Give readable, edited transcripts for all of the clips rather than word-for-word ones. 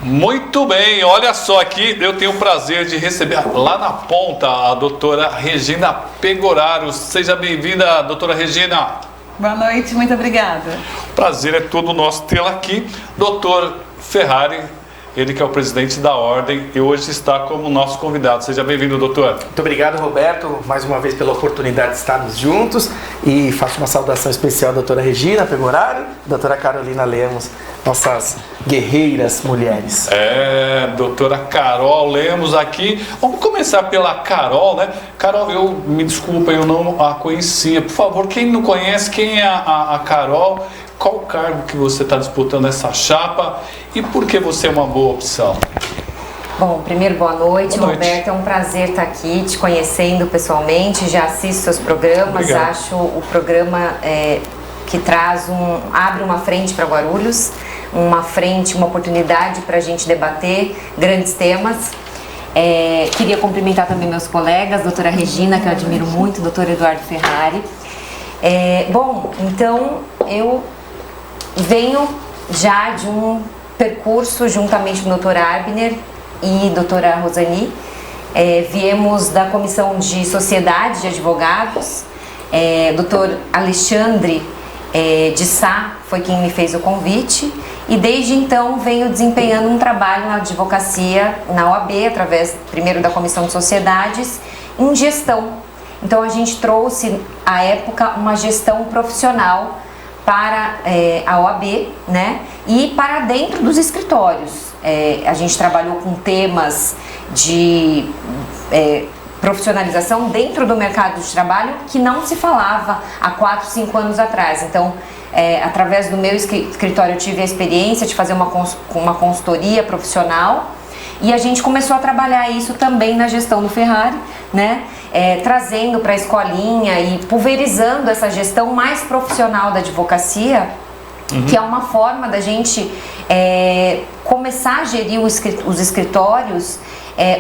Muito bem, olha só aqui, eu tenho o prazer de receber lá na ponta a doutora Regina Pegoraro. Seja bem-vinda, doutora Regina. Boa noite, muito obrigada. Prazer é todo nosso tê-la aqui. Doutor Ferrari, ele que é o presidente da Ordem e hoje está como nosso convidado. Seja bem-vindo, doutor. Muito obrigado, Roberto, mais uma vez pela oportunidade de estarmos juntos e faço uma saudação especial à doutora Regina Pegoraro, doutora Carolina Lemos, nossas guerreiras mulheres. Doutora Carol Lemos aqui. Vamos começar pela Carol, né? Carol, me desculpa, eu não a conhecia. Por favor, quem não conhece, quem é a Carol? Qual o cargo que você está disputando essa chapa e por que você é uma boa opção? Bom, primeiro, boa noite, Roberto. É um prazer estar aqui te conhecendo pessoalmente. Já assisto seus programas. Obrigado. Acho o programa que abre uma frente para Guarulhos, uma oportunidade para a gente debater grandes temas. Queria cumprimentar também meus colegas, doutora Regina, que eu admiro muito, doutor Eduardo Ferrari. Então eu venho já de um percurso juntamente com o doutor Abner e doutora Rosani. Viemos da Comissão de Sociedade de Advogados. Doutor Alexandre de Sá foi quem me fez o convite e desde então venho desempenhando um trabalho na advocacia, na OAB, através primeiro da Comissão de Sociedades, em gestão. Então a gente trouxe, à época, uma gestão profissional para a OAB, né? E para dentro dos escritórios. A gente trabalhou com temas de profissionalização dentro do mercado de trabalho que não se falava há 4, 5 anos atrás. Então, através do meu escritório eu tive a experiência de fazer uma consultoria profissional e a gente começou a trabalhar isso também na gestão do Ferrari, né? Trazendo para a escolinha e pulverizando essa gestão mais profissional da advocacia, que é uma forma da gente começar a gerir os escritórios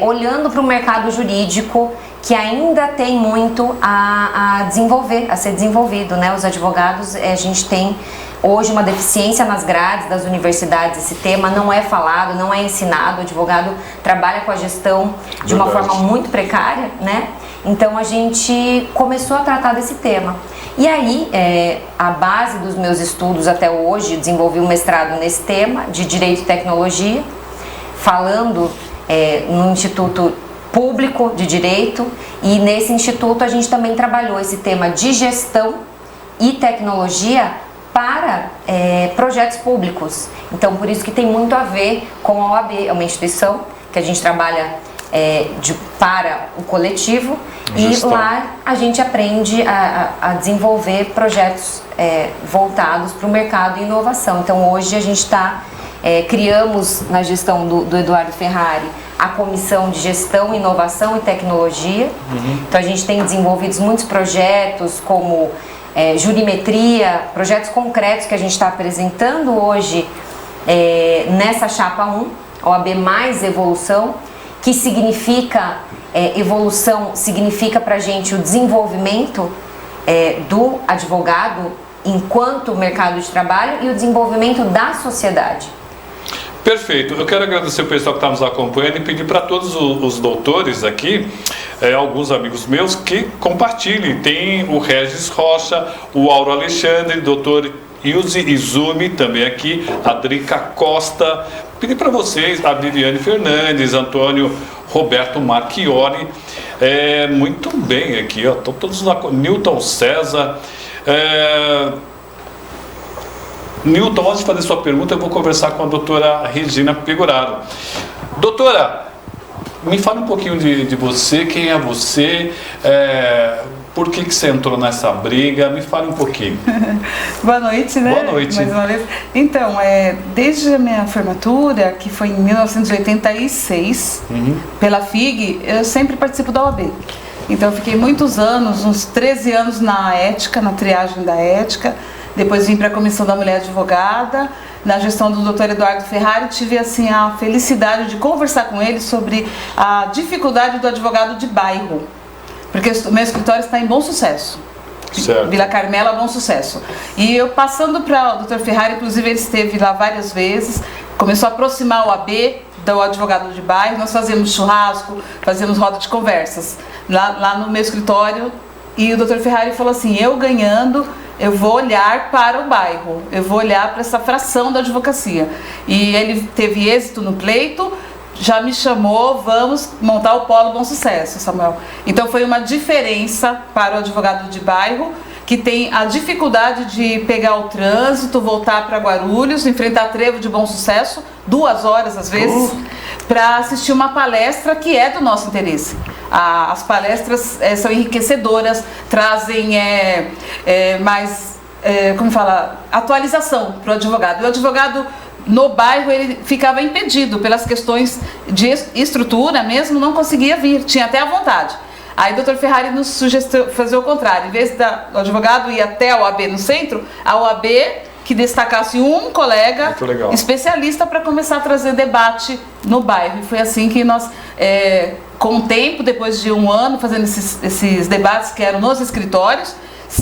olhando para o mercado jurídico que ainda tem muito a desenvolver, a ser desenvolvido, né? Os advogados, a gente tem hoje uma deficiência nas grades das universidades, esse tema não é falado, não é ensinado, o advogado trabalha com a gestão de uma forma muito precária, né? Então a gente começou a tratar desse tema. E aí, a base dos meus estudos até hoje, desenvolvi um mestrado nesse tema de Direito e Tecnologia, falando no Instituto Público de Direito, e nesse instituto a gente também trabalhou esse tema de gestão e tecnologia para projetos públicos. Então, por isso que tem muito a ver com a OAB, é uma instituição que a gente trabalha para o coletivo, gestão. E lá a gente aprende a desenvolver projetos voltados para o mercado e inovação. Então, hoje a gente criamos na gestão do Eduardo Ferrari a Comissão de Gestão, Inovação e Tecnologia. Então, a gente tem desenvolvido muitos projetos como jurimetria, projetos concretos que a gente está apresentando hoje nessa chapa 1, OAB mais evolução, que significa, evolução significa para a gente o desenvolvimento do advogado enquanto mercado de trabalho e o desenvolvimento da sociedade. Perfeito, eu quero agradecer o pessoal que está nos acompanhando e pedir para todos os doutores aqui, alguns amigos meus, que compartilhem. Tem o Regis Rocha, o Auro Alexandre, doutor Ilse Izumi também aqui, a Drica Costa, pedir para vocês, a Viviane Fernandes, Antônio Roberto Marchiori, muito bem aqui, ó, estão todos lá, Newton César. Newton, antes de fazer sua pergunta, eu vou conversar com a doutora Regina Pegoraro. Doutora, me fala um pouquinho de você, quem é você, por que você entrou nessa briga, me fala um pouquinho. Boa noite, né? Boa noite. Mais uma vez. Então, desde a minha formatura, que foi em 1986, pela FIG, eu sempre participo da OAB. Então, eu fiquei muitos anos, uns 13 anos na ética, na triagem da ética. Depois vim para a Comissão da Mulher Advogada, na gestão do Dr. Eduardo Ferrari, tive assim a felicidade de conversar com ele sobre a dificuldade do advogado de bairro, porque o meu escritório está em Bom Sucesso. Certo. Vila Carmela, Bom Sucesso. E eu passando para o Dr. Ferrari, inclusive ele esteve lá várias vezes, começou a aproximar o AB do advogado de bairro. Nós fazíamos churrasco, fazíamos roda de conversas lá no meu escritório. E o Dr. Ferrari falou assim: eu ganhando, eu vou olhar para o bairro, eu vou olhar para essa fração da advocacia. E ele teve êxito no pleito, já me chamou, vamos montar o Polo Bom Sucesso, Samuel. Então foi uma diferença para o advogado de bairro, que tem a dificuldade de pegar o trânsito, voltar para Guarulhos, enfrentar trevo de Bom Sucesso, 2 horas às vezes, para assistir uma palestra que é do nosso interesse. As palestras são enriquecedoras, trazem mais, atualização para o advogado. E o advogado no bairro, ele ficava impedido pelas questões de estrutura mesmo, não conseguia vir, tinha até a vontade. Aí o Dr. Ferrari nos sugeriu fazer o contrário. Em vez do advogado ir até a OAB no centro, a OAB que destacasse um colega especialista para começar a trazer debate no bairro. E foi assim que nós, com o tempo, depois de 1 ano, fazendo esses debates que eram nos escritórios,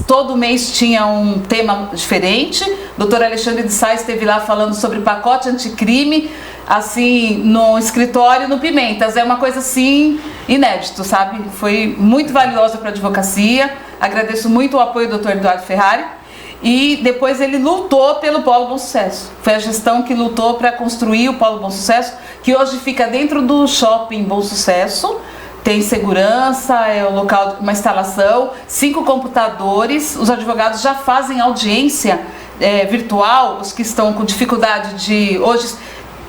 todo mês tinha um tema diferente. O Dr. Alexandre de Sá esteve lá falando sobre pacote anticrime, assim, no escritório, no Pimentas. É uma coisa assim, inédito, sabe? Foi muito valiosa para a advocacia. Agradeço muito o apoio do Dr. Eduardo Ferrari. E depois ele lutou pelo Polo Bom Sucesso. Foi a gestão que lutou para construir o Polo Bom Sucesso, que hoje fica dentro do shopping Bom Sucesso. Tem segurança, é o local, uma instalação, 5 computadores. Os advogados já fazem audiência virtual, os que estão com dificuldade de... Hoje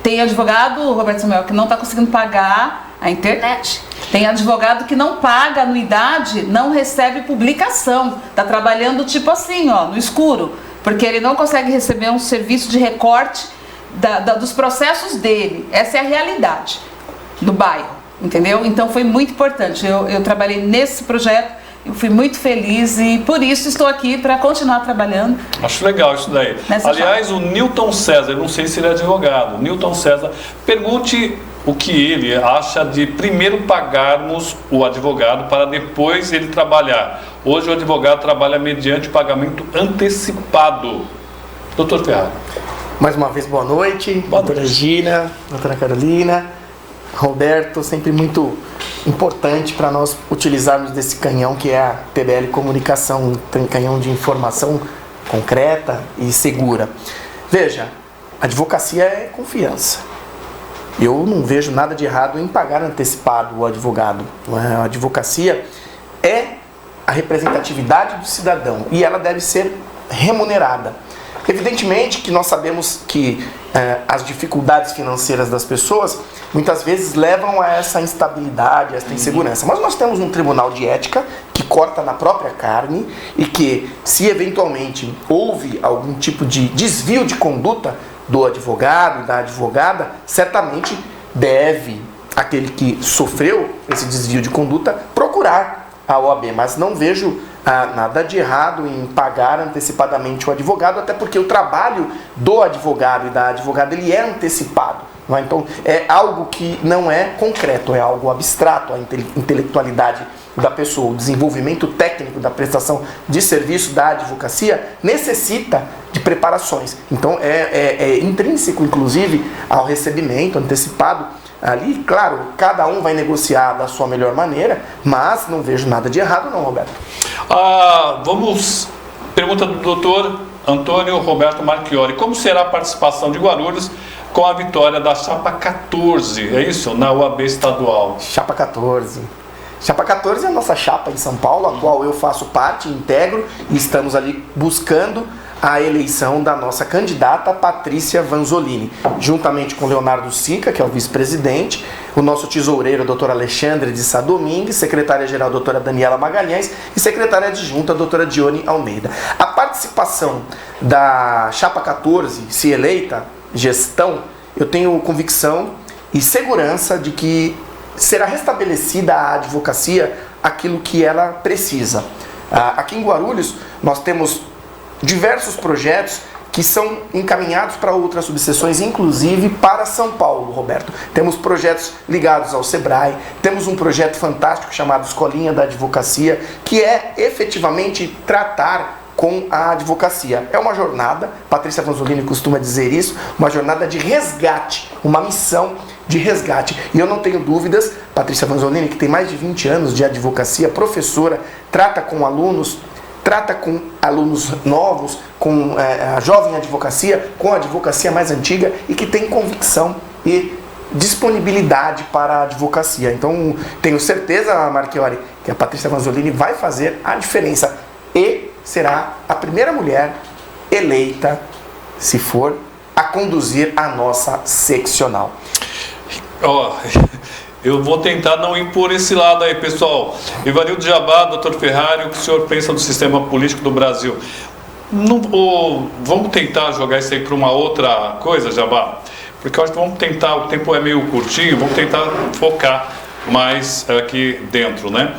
tem advogado, Roberto Samuel, que não está conseguindo pagar a internet. Tem advogado que não paga anuidade, não recebe publicação. Está trabalhando tipo assim, no escuro, porque ele não consegue receber um serviço de recorte dos processos dele. Essa é a realidade do bairro. Entendeu? Então foi muito importante. Eu trabalhei nesse projeto, eu fui muito feliz e por isso estou aqui para continuar trabalhando. Acho legal isso daí. Aliás, o Newton César, não sei se ele é advogado, Newton César, pergunte o que ele acha de primeiro pagarmos o advogado para depois ele trabalhar. Hoje o advogado trabalha mediante pagamento antecipado. Doutor Ferrari. Mais uma vez, boa noite. Doutora Regina, doutora Carolina, Roberto, sempre muito importante para nós utilizarmos desse canhão que é a PBL Comunicação, um canhão de informação concreta e segura. Veja, advocacia é confiança. Eu não vejo nada de errado em pagar antecipado o advogado. A advocacia é a representatividade do cidadão e ela deve ser remunerada. Evidentemente que nós sabemos que as dificuldades financeiras das pessoas muitas vezes levam a essa instabilidade, a essa insegurança. Mas nós temos um tribunal de ética que corta na própria carne e que, se eventualmente houve algum tipo de desvio de conduta do advogado, da advogada, certamente deve aquele que sofreu esse desvio de conduta procurar a OAB. Mas não vejo nada de errado em pagar antecipadamente o advogado, até porque o trabalho do advogado e da advogada ele é antecipado. Não é? Então é algo que não é concreto, é algo abstrato. A intelectualidade da pessoa, o desenvolvimento técnico da prestação de serviço da advocacia necessita de preparações. Então é intrínseco, inclusive, ao recebimento antecipado. Ali, claro, cada um vai negociar da sua melhor maneira, mas não vejo nada de errado não, Roberto. Pergunta do doutor Antônio Roberto Marchiori. Como será a participação de Guarulhos com a vitória da Chapa 14, é isso? Na UAB estadual. Chapa 14. Chapa 14 é a nossa chapa em São Paulo, a qual eu faço parte, integro, e estamos ali buscando a eleição da nossa candidata Patrícia Vanzolini, juntamente com Leonardo Sica, que é o vice-presidente, o nosso tesoureiro, doutor Alexandre de Sá Domingues, secretária-geral, doutora Daniela Magalhães, e secretária adjunta, doutora Dione Almeida. A participação da Chapa 14, se eleita, gestão, eu tenho convicção e segurança de que será restabelecida a advocacia aquilo que ela precisa. Aqui em Guarulhos, nós temos diversos projetos que são encaminhados para outras subseções, inclusive para São Paulo, Roberto. Temos projetos ligados ao Sebrae, temos um projeto fantástico chamado Escolinha da Advocacia, que é efetivamente tratar com a advocacia. É uma jornada, Patrícia Vanzolini costuma dizer isso, uma jornada de resgate, uma missão de resgate. E eu não tenho dúvidas, Patrícia Vanzolini, que tem mais de 20 anos de advocacia, professora, trata com alunos novos, com a jovem advocacia, com a advocacia mais antiga e que tem convicção e disponibilidade para a advocacia. Então, tenho certeza, Marchiori, que a Patrícia Vanzolini vai fazer a diferença e será a primeira mulher eleita, se for, a conduzir a nossa seccional. Eu vou tentar não ir por esse lado aí, pessoal. Ivanildo Jabá, doutor Ferrari, o que o senhor pensa do sistema político do Brasil? Vamos tentar jogar isso aí para uma outra coisa, Jabá? Porque eu acho que vamos tentar, o tempo é meio curtinho, vamos tentar focar mais aqui dentro, né?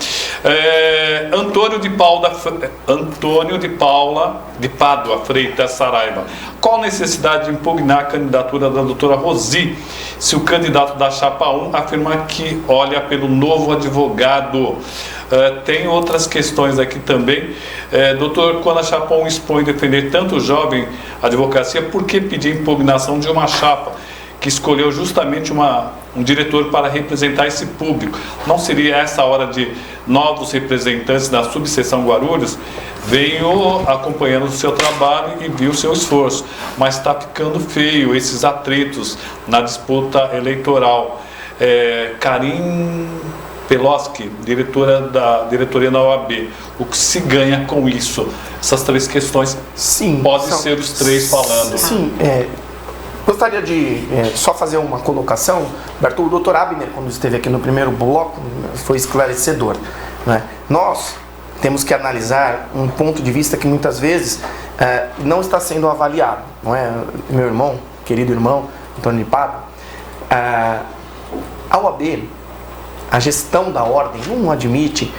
Antônio de Pádua Freitas Saraiva. Qual a necessidade de impugnar a candidatura da doutora Rosi, se o candidato da Chapa 1 afirma que olha pelo novo advogado? Tem outras questões aqui também. Doutor, quando a Chapa 1 expõe defender tanto o jovem advocacia, por que pedir impugnação de uma chapa que escolheu justamente um diretor para representar esse público? Não seria essa a hora de novos representantes da subseção Guarulhos? Venho acompanhando o seu trabalho e vi o seu esforço, mas está ficando feio esses atritos na disputa eleitoral. Karim Peloski, diretora da diretoria da OAB, o que se ganha com isso? Essas três questões, sim, podem ser os três falando. Sim, gostaria de só fazer uma colocação. O doutor Abner, quando esteve aqui no primeiro bloco, foi esclarecedor, né? Nós temos que analisar um ponto de vista que muitas vezes não está sendo avaliado, não é? Meu irmão, querido irmão, Antônio de Pádua, a OAB, a gestão da ordem não admite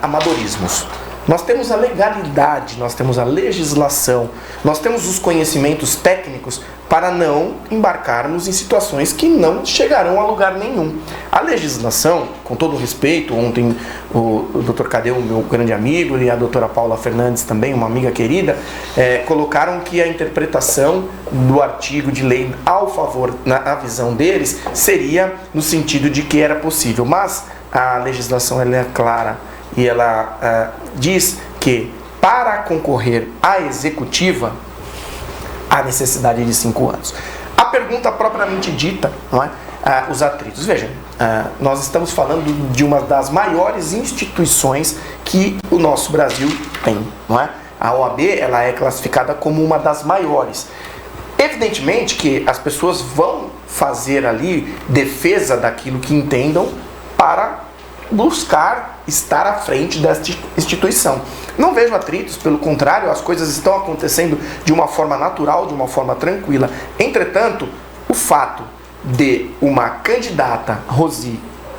amadorismos. Nós temos a legalidade, nós temos a legislação, nós temos os conhecimentos técnicos para não embarcarmos em situações que não chegarão a lugar nenhum. A legislação, com todo o respeito, ontem o Dr. Cadeu, meu grande amigo, e a doutora Paula Fernandes também, uma amiga querida, colocaram que a interpretação do artigo de lei ao favor, na visão deles, seria no sentido de que era possível. Mas a legislação ela é clara e ela diz que para concorrer à executiva há necessidade de 5 anos. A pergunta propriamente dita, não é? Os atritos. Vejam, nós estamos falando de uma das maiores instituições que o nosso Brasil tem, não é? A OAB ela é classificada como uma das maiores. Evidentemente que as pessoas vão fazer ali defesa daquilo que entendam para buscar estar à frente desta instituição. Não vejo atritos, pelo contrário, as coisas estão acontecendo de uma forma natural, de uma forma tranquila. Entretanto, o fato de uma candidata,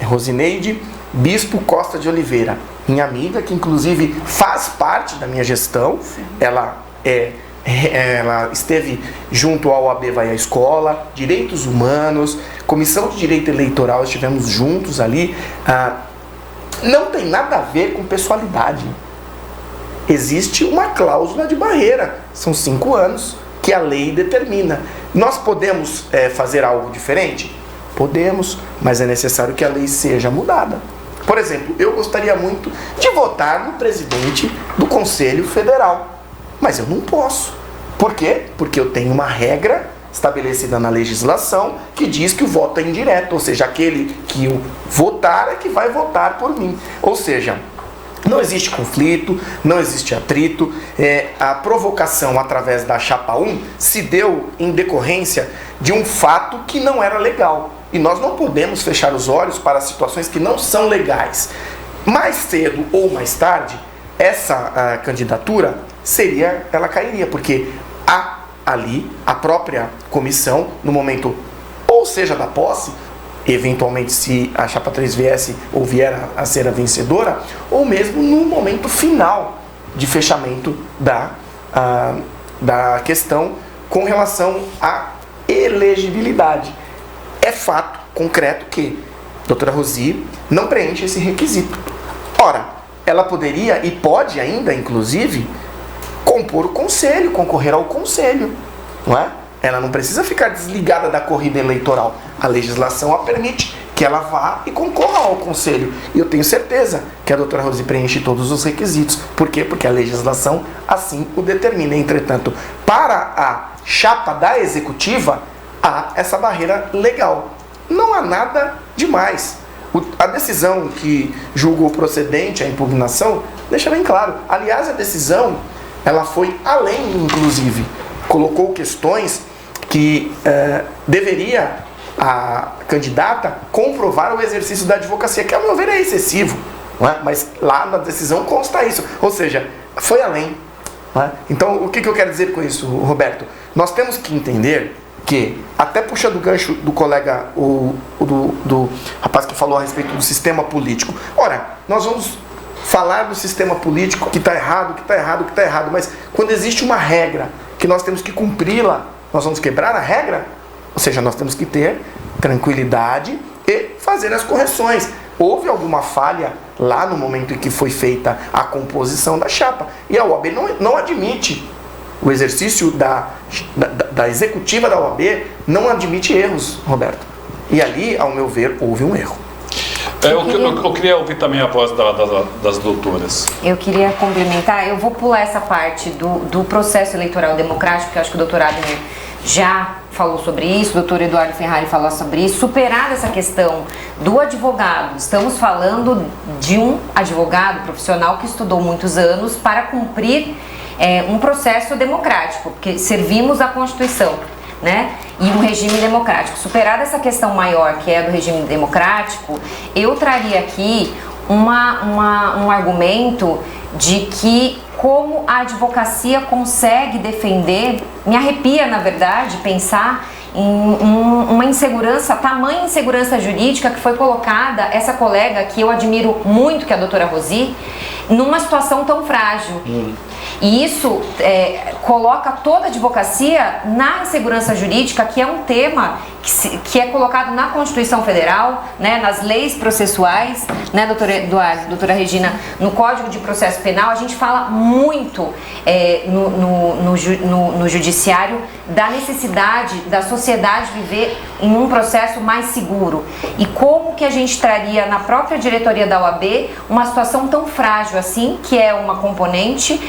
Rosineide Bispo Costa de Oliveira, minha amiga, que inclusive faz parte da minha gestão, ela esteve junto ao OAB Vai à Escola, Direitos Humanos, Comissão de Direito Eleitoral, estivemos juntos ali. Não tem nada a ver com pessoalidade. Existe uma cláusula de barreira. São 5 anos que a lei determina. Nós podemos fazer algo diferente? Podemos, mas é necessário que a lei seja mudada. Por exemplo, eu gostaria muito de votar no presidente do Conselho Federal, mas eu não posso. Por quê? Porque eu tenho uma regra estabelecida na legislação que diz que o voto é indireto, ou seja, aquele que eu votar é que vai votar por mim. Ou seja, não existe conflito, não existe atrito. A provocação através da Chapa 1 se deu em decorrência de um fato que não era legal. E nós não podemos fechar os olhos para situações que não são legais. Mais cedo ou mais tarde, essa candidatura ela cairia, porque ali a própria comissão, no momento, ou seja, da posse, eventualmente se a Chapa 3 viesse ou vier a ser a vencedora, ou mesmo no momento final de fechamento da questão com relação à elegibilidade. É fato concreto que a doutora Rosi não preenche esse requisito. Ora, ela poderia e pode ainda, inclusive, compor o conselho, concorrer ao conselho, não é? Ela não precisa ficar desligada da corrida eleitoral. A legislação a permite que ela vá e concorra ao conselho. E eu tenho certeza que a doutora Rosi preenche todos os requisitos. Por quê? Porque a legislação assim o determina. Entretanto, para a chapa da executiva, há essa barreira legal. Não há nada demais. A decisão que julgou procedente a impugnação deixa bem claro. Aliás, a decisão ela foi além, inclusive. Colocou questões que deveria a candidata comprovar o exercício da advocacia, que ao meu ver é excessivo, não é? Mas lá na decisão consta isso. Ou seja, foi além. Não é? Então, o que eu quero dizer com isso, Roberto? Nós temos que entender que, até puxando o gancho do colega, do rapaz que falou a respeito do sistema político. Ora, nós vamos falar do sistema político que está errado, que está errado, que está errado, mas quando existe uma regra que nós temos que cumpri-la, nós vamos quebrar a regra? Ou seja, nós temos que ter tranquilidade e fazer as correções. Houve alguma falha lá no momento em que foi feita a composição da chapa. E a OAB não admite o exercício da executiva da OAB, não admite erros, Roberto. E ali, ao meu ver, houve um erro. Eu queria ouvir também a voz das doutoras. Eu queria complementar, eu vou pular essa parte do processo eleitoral democrático, que eu acho que o doutor Abner já falou sobre isso, o doutor Eduardo Ferrari falou sobre isso. Superada essa questão do advogado, estamos falando de um advogado profissional que estudou muitos anos para cumprir um processo democrático, porque servimos a Constituição, né? E um regime democrático. Superada essa questão maior, que é a do regime democrático, eu traria aqui um argumento de que como a advocacia consegue defender, me arrepia, na verdade, pensar em uma insegurança, tamanha insegurança jurídica que foi colocada, essa colega que eu admiro muito, que é a doutora Rosi, numa situação tão frágil. E isso coloca toda a advocacia na insegurança jurídica, que é um tema que é colocado na Constituição Federal, né, nas leis processuais, né, doutor Eduardo, doutora Regina, no Código de Processo Penal. A gente fala muito no judiciário da necessidade da sociedade viver em um processo mais seguro. E como que a gente traria na própria diretoria da OAB uma situação tão frágil assim, que é uma componente,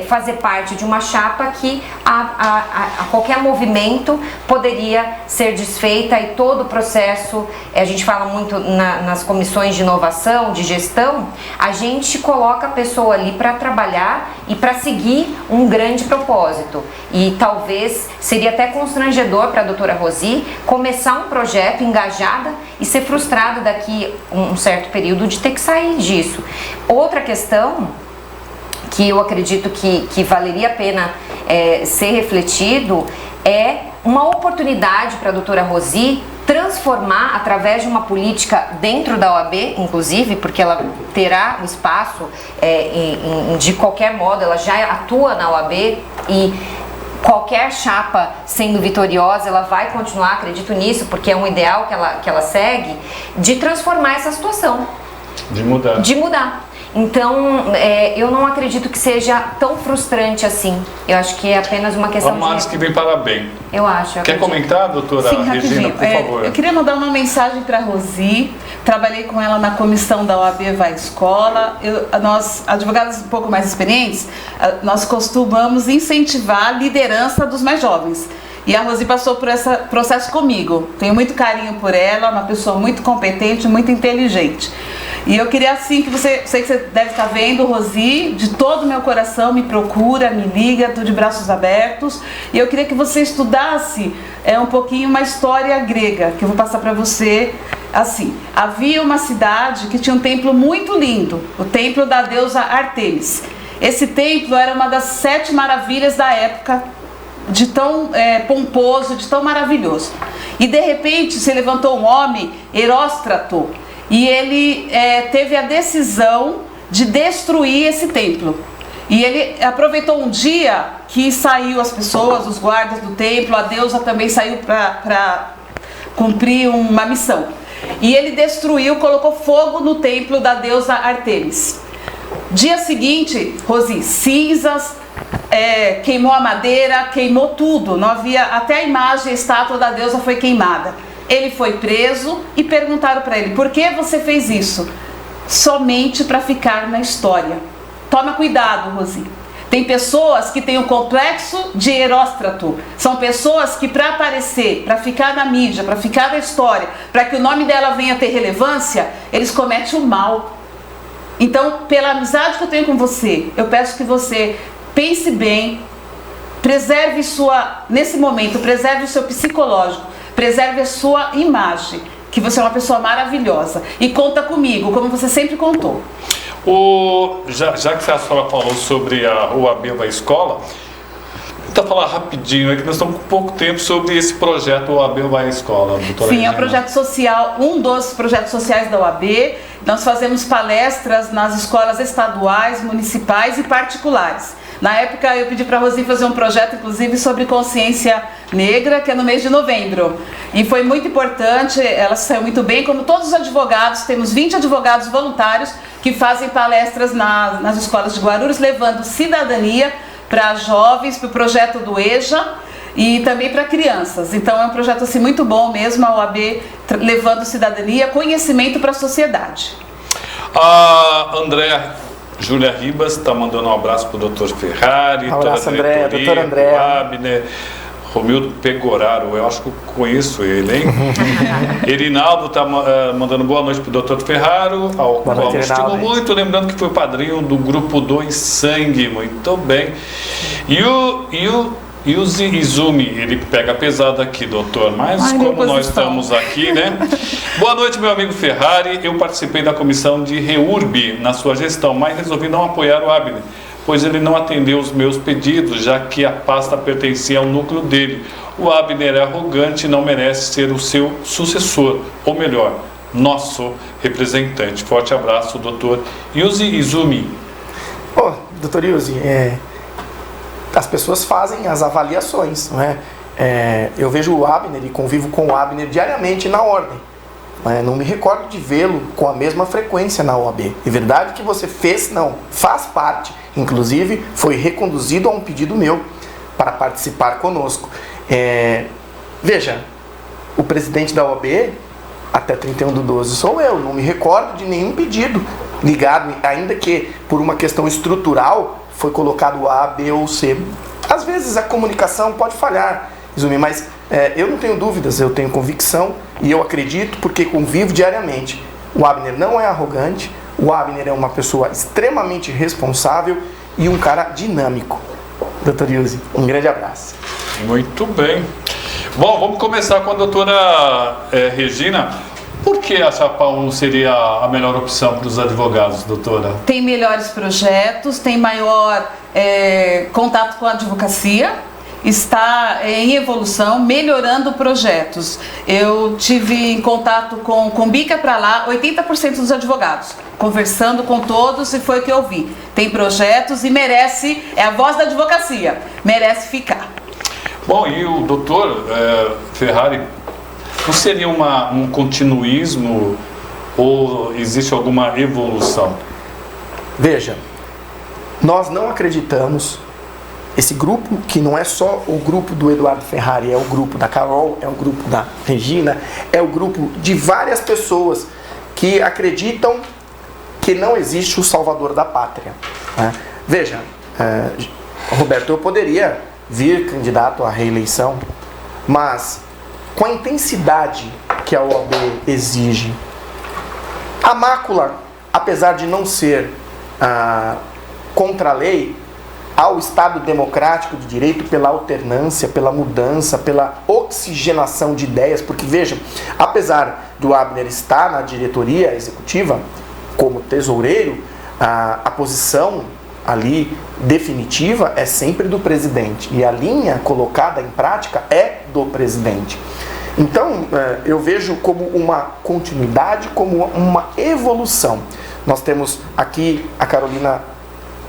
fazer parte de uma chapa que a qualquer movimento poderia ser desfeita, e todo o processo, a gente fala muito nas comissões de inovação, de gestão, a gente coloca a pessoa ali para trabalhar e para seguir um grande propósito. E talvez seria até constrangedor para a doutora Rosi começar um projeto engajada e ser frustrada daqui um certo período de ter que sair disso. Outra questão que eu acredito que valeria a pena ser refletido é uma oportunidade para a doutora Rosi transformar, através de uma política dentro da OAB, inclusive, porque ela terá um espaço, de qualquer modo, ela já atua na OAB, e qualquer chapa sendo vitoriosa, ela vai continuar, acredito nisso, porque é um ideal que ela segue, de transformar essa situação. De mudar. Então, eu não acredito que seja tão frustrante assim. Eu acho que é apenas uma questão de... que vem para bem. Eu acho. Quer comentar, doutora Regina, por favor? Eu queria mandar uma mensagem para a Rosi. Trabalhei com ela na comissão da OAB Vai Escola. Nós, advogados um pouco mais experientes, nós costumamos incentivar a liderança dos mais jovens. E a Rosi passou por esse processo comigo. Tenho muito carinho por ela, uma pessoa muito competente, muito inteligente. E eu queria, assim, sei que você deve estar vendo, Rosi, de todo o meu coração, me procura, me liga, estou de braços abertos. E eu queria que você estudasse um pouquinho uma história grega, que eu vou passar para você. Assim, havia uma cidade que tinha um templo muito lindo, o templo da deusa Ártemis. Esse templo era uma das 7 maravilhas da época, de tão pomposo, de tão maravilhoso. E de repente se levantou um homem, Heróstrato, e ele teve a decisão de destruir esse templo. E ele aproveitou um dia que saiu as pessoas, os guardas do templo, a deusa também saiu para cumprir uma missão. E ele destruiu, colocou fogo no templo da deusa Ártemis. Dia seguinte, Rosi, cinzas, queimou a madeira, queimou tudo, não havia, até a imagem, a estátua da deusa foi queimada. Ele foi preso e perguntaram para ele: por que você fez isso? Somente para ficar na história. Toma cuidado, Rosi. Tem pessoas que têm o complexo de Heróstrato. São pessoas que, para aparecer, para ficar na mídia, para ficar na história, para que o nome dela venha ter relevância, eles cometem o mal. Então, pela amizade que eu tenho com você, eu peço que você pense bem, preserve nesse momento, preserve o seu psicológico, preserve a sua imagem, que você é uma pessoa maravilhosa. E conta comigo, como você sempre contou. Já que a senhora falou sobre a OAB Vai Escola, vou tentar falar rapidinho, que nós estamos com pouco tempo sobre esse projeto OAB Vai Escola, doutora Sim, Regina. é um projeto social, um dos projetos sociais da OAB. Nós fazemos palestras nas escolas estaduais, municipais e particulares. Na época eu pedi para a Rosi fazer um projeto, inclusive, sobre consciência negra, que é no mês de novembro. E foi muito importante, ela saiu muito bem, como todos os advogados, temos 20 advogados voluntários que fazem palestras nas escolas de Guarulhos, levando cidadania para jovens, para o projeto do EJA e também para crianças. Então é um projeto assim, muito bom mesmo, a OAB levando cidadania, conhecimento para a sociedade. A Andréa Júlia Ribas está mandando um abraço para o doutor Ferrari, toda a diretoria, doutor André, Abner, Romildo Pegoraro, eu acho que eu conheço ele, hein? Erinaldo está mandando boa noite para o doutor Ferraro, ao qual estimo muito, lembrando que foi o padrinho do grupo Dois Sangue, muito bem. E o Yuzi Izumi, ele pega pesado aqui, doutor, mas como nós estamos aqui, né? Boa noite, meu amigo Ferrari. Eu participei da comissão de REURB na sua gestão, mas resolvi não apoiar o Abner, pois ele não atendeu os meus pedidos, já que a pasta pertencia ao núcleo dele. O Abner é arrogante e não merece ser o seu sucessor, ou melhor, nosso representante. Forte abraço, doutor Yuzi Izumi. Doutor Yuzi, as pessoas fazem as avaliações, não é? Eu vejo o Abner e convivo com o Abner diariamente na ordem. Não me recordo de vê-lo com a mesma frequência na OAB. É verdade que você faz parte. Inclusive, foi reconduzido a um pedido meu para participar conosco. Veja, o presidente da OAB, até 31/12, sou eu. Não me recordo de nenhum pedido ligado, ainda que por uma questão estrutural, foi colocado A, B ou C. Às vezes a comunicação pode falhar, Izumi, mas eu não tenho dúvidas, eu tenho convicção e eu acredito porque convivo diariamente. O Abner não é arrogante, o Abner é uma pessoa extremamente responsável e um cara dinâmico. Doutor Yuzi, um grande abraço. Muito bem. Bom, vamos começar com a doutora Regina. Por que a Chapão seria a melhor opção para os advogados, doutora? Tem melhores projetos, tem maior contato com a advocacia, está em evolução, melhorando projetos. Eu tive em contato com Bica para lá, 80% dos advogados, conversando com todos e foi o que eu vi. Tem projetos e merece, é a voz da advocacia, merece ficar. Bom, e o doutor Ferrari, não seria um continuismo ou existe alguma evolução? Veja, nós não acreditamos, esse grupo que não é só o grupo do Eduardo Ferrari, é o grupo da Carol, é o grupo da Regina, é o grupo de várias pessoas que acreditam que não existe o salvador da pátria. Né? Veja, Roberto, eu poderia vir candidato à reeleição, mas com a intensidade que a OAB exige, a mácula, apesar de não ser contra a lei, ao Estado democrático de direito pela alternância, pela mudança, pela oxigenação de ideias, porque vejam, apesar do Abner estar na diretoria executiva como tesoureiro, a posição ali definitiva é sempre do presidente e a linha colocada em prática é do presidente. Então, eu vejo como uma continuidade, como uma evolução. Nós temos aqui a Carolina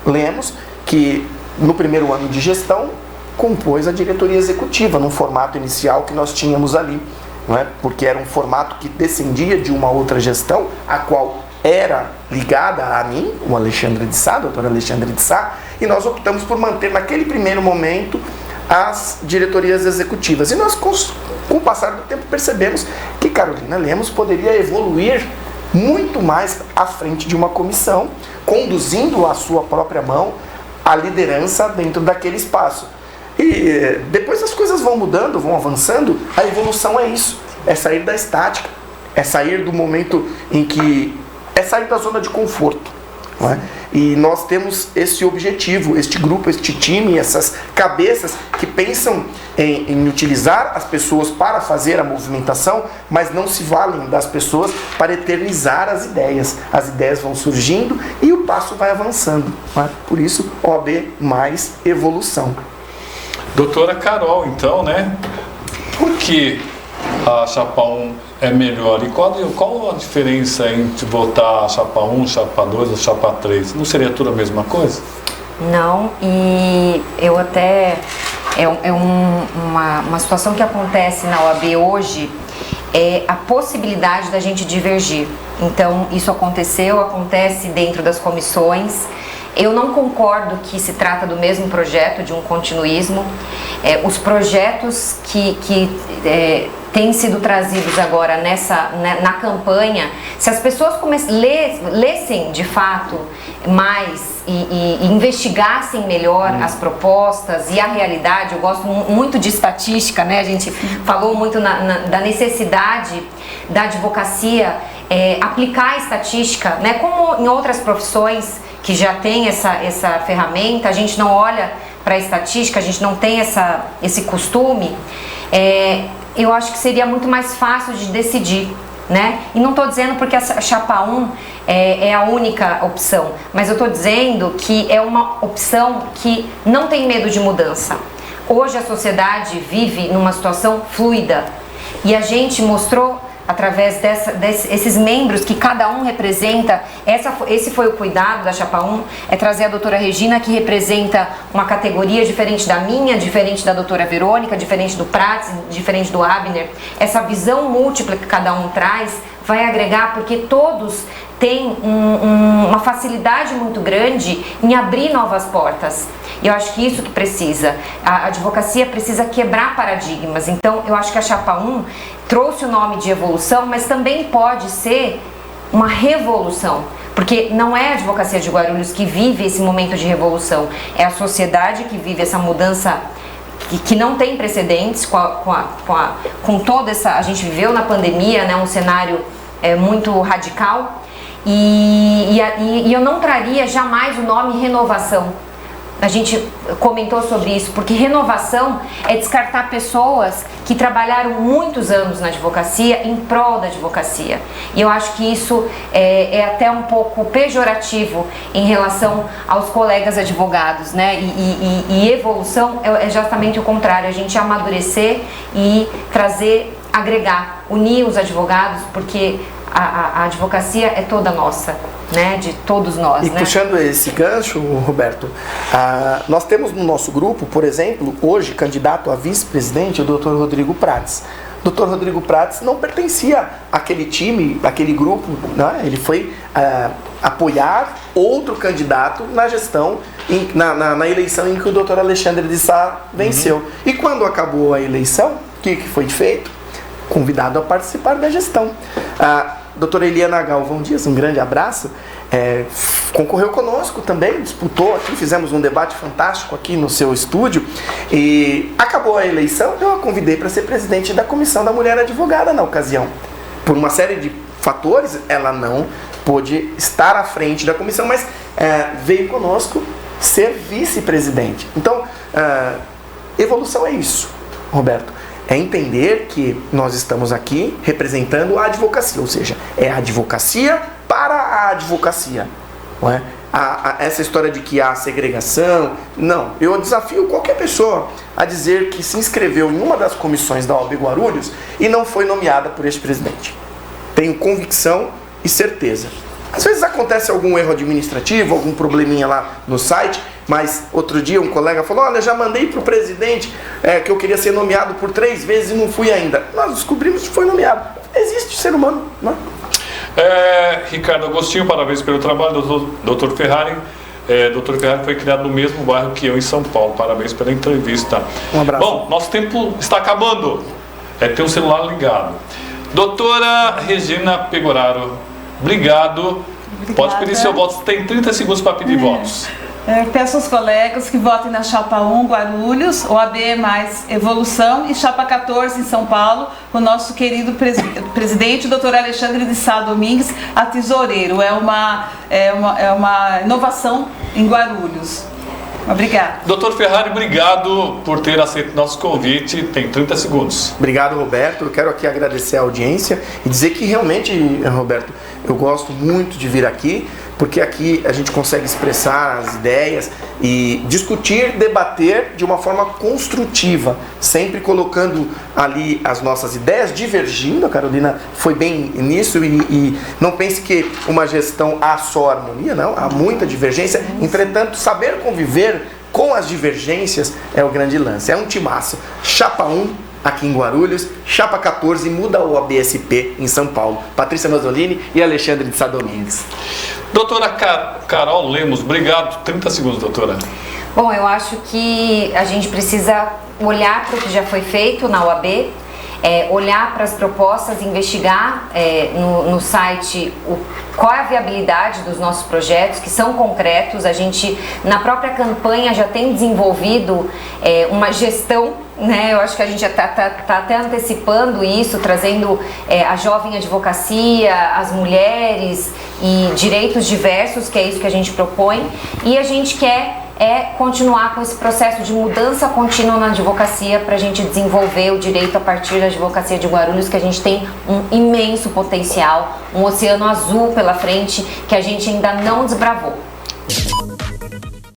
Lemos, que no primeiro ano de gestão compôs a diretoria executiva, num formato inicial que nós tínhamos ali, não é? Porque era um formato que descendia de uma outra gestão, a qual era ligada a mim, o Alexandre de Sá, doutor Alexandre de Sá, e nós optamos por manter naquele primeiro momento as diretorias executivas. E nós, com o passar do tempo, percebemos que Carolina Lemos poderia evoluir muito mais à frente de uma comissão, conduzindo a sua própria mão a liderança dentro daquele espaço. E depois as coisas vão mudando, vão avançando, a evolução é isso, é sair da estática, é sair do momento em que... é sair da zona de conforto. Não é? E nós temos esse objetivo, este grupo, este time, essas cabeças que pensam em utilizar as pessoas para fazer a movimentação, mas não se valem das pessoas para eternizar as ideias. As ideias vão surgindo e o passo vai avançando. Não é? Por isso, OAB mais evolução. Doutora Carol, então, né? Por que a Chapa 1 é melhor? E qual a diferença entre votar a Chapa 1, Chapa 2 ou Chapa 3? Não seria tudo a mesma coisa? Não, e eu até... uma situação que acontece na OAB hoje é a possibilidade da gente divergir. Então, isso acontece dentro das comissões. Eu não concordo que se trata do mesmo projeto, de um continuismo. Os projetos que têm sido trazidos agora na campanha, se as pessoas lessem de fato mais e investigassem melhor as propostas e a realidade, eu gosto muito de estatística, né? A gente falou muito da necessidade da advocacia aplicar a estatística, né? Como em outras profissões que já tem essa ferramenta, a gente não olha para a estatística, a gente não tem esse costume, eu acho que seria muito mais fácil de decidir, né? E não estou dizendo porque a Chapa 1 é a única opção, mas eu estou dizendo que é uma opção que não tem medo de mudança. Hoje a sociedade vive numa situação fluida e a gente mostrou através desses membros que cada um representa, esse foi o cuidado da Chapa 1, é trazer a doutora Regina, que representa uma categoria diferente da minha, diferente da doutora Verônica, diferente do Prats, diferente do Abner. Essa visão múltipla que cada um traz vai agregar, porque todos têm uma facilidade muito grande em abrir novas portas. E eu acho que isso que precisa. A advocacia precisa quebrar paradigmas. Então, eu acho que a Chapa 1 trouxe o nome de evolução, mas também pode ser uma revolução. Porque não é a advocacia de Guarulhos que vive esse momento de revolução. É a sociedade que vive essa mudança que não tem precedentes com toda essa... A gente viveu na pandemia, né, um cenário muito radical. E eu não traria jamais o nome renovação. A gente comentou sobre isso, porque renovação é descartar pessoas que trabalharam muitos anos na advocacia em prol da advocacia. E eu acho que isso é até um pouco pejorativo em relação aos colegas advogados, né? E evolução é justamente o contrário, a gente amadurecer e trazer, agregar, unir os advogados, porque a advocacia é toda nossa, né? De todos nós. E né? Puxando esse gancho, Roberto, nós temos no nosso grupo, por exemplo, hoje candidato a vice-presidente, o Dr. Rodrigo Prats. O Dr. Rodrigo Prats não pertencia àquele time, àquele grupo, né? Ele foi apoiar outro candidato na gestão, na eleição em que o Dr. Alexandre de Sá venceu. E quando acabou a eleição, o que foi feito? Convidado a participar da gestão. Doutora Eliana Galvão Dias, um grande abraço, concorreu conosco também, disputou aqui, fizemos um debate fantástico aqui no seu estúdio e acabou a eleição, eu a convidei para ser presidente da Comissão da Mulher Advogada na ocasião. Por uma série de fatores, ela não pôde estar à frente da comissão, mas veio conosco ser vice-presidente. Então, evolução é isso, Roberto. É entender que nós estamos aqui representando a advocacia, ou seja, é a advocacia para a advocacia. Não é? Essa história de que há segregação, não. Eu desafio qualquer pessoa a dizer que se inscreveu em uma das comissões da OAB Guarulhos e não foi nomeada por este presidente. Tenho convicção e certeza. Às vezes acontece algum erro administrativo, algum probleminha lá no site, mas outro dia um colega falou, olha, já mandei para o presidente que eu queria ser nomeado por 3 vezes e não fui ainda. Nós descobrimos que foi nomeado. Existe ser humano, não é? Ricardo Agostinho, parabéns pelo trabalho, Dr. Ferrari. Dr. Ferrari foi criado no mesmo bairro que eu, em São Paulo. Parabéns pela entrevista. Um abraço. Bom, nosso tempo está acabando. Tem um celular ligado. Doutora Regina Pegoraro, obrigado. Obrigada. Pode pedir seu voto. Tem 30 segundos para pedir votos. Peço aos colegas que votem na Chapa 1, Guarulhos, OAB mais Evolução, e Chapa 14 em São Paulo, o nosso querido presidente, Dr. Alexandre de Sá Domingues, a tesoureiro. É uma inovação em Guarulhos. Obrigada. Dr. Ferrari, obrigado por ter aceito nosso convite. Tem 30 segundos. Obrigado, Roberto. Eu quero aqui agradecer a audiência e dizer que realmente, Roberto, eu gosto muito de vir aqui, porque aqui a gente consegue expressar as ideias e discutir, debater de uma forma construtiva, sempre colocando ali as nossas ideias, divergindo. A Carolina foi bem nisso e não pense que uma gestão há só harmonia, não, há muita divergência. Entretanto, saber conviver com as divergências é o grande lance. É um timaço. Chapa 1 aqui em Guarulhos, Chapa 14 muda o ABSP em São Paulo. Patrícia Mazzolini e Alexandre de Sá Domingues. Doutora Carol Lemos, obrigado. 30 segundos, doutora. Bom, eu acho que a gente precisa olhar para o que já foi feito na UAB, olhar para as propostas, investigar no site qual é a viabilidade dos nossos projetos, que são concretos. A gente, na própria campanha, já tem desenvolvido uma gestão, né? Eu acho que a gente já está até antecipando isso, trazendo a jovem advocacia, as mulheres e direitos diversos, que é isso que a gente propõe, e a gente quer continuar com esse processo de mudança contínua na advocacia para a gente desenvolver o direito a partir da advocacia de Guarulhos, que a gente tem um imenso potencial, um oceano azul pela frente que a gente ainda não desbravou.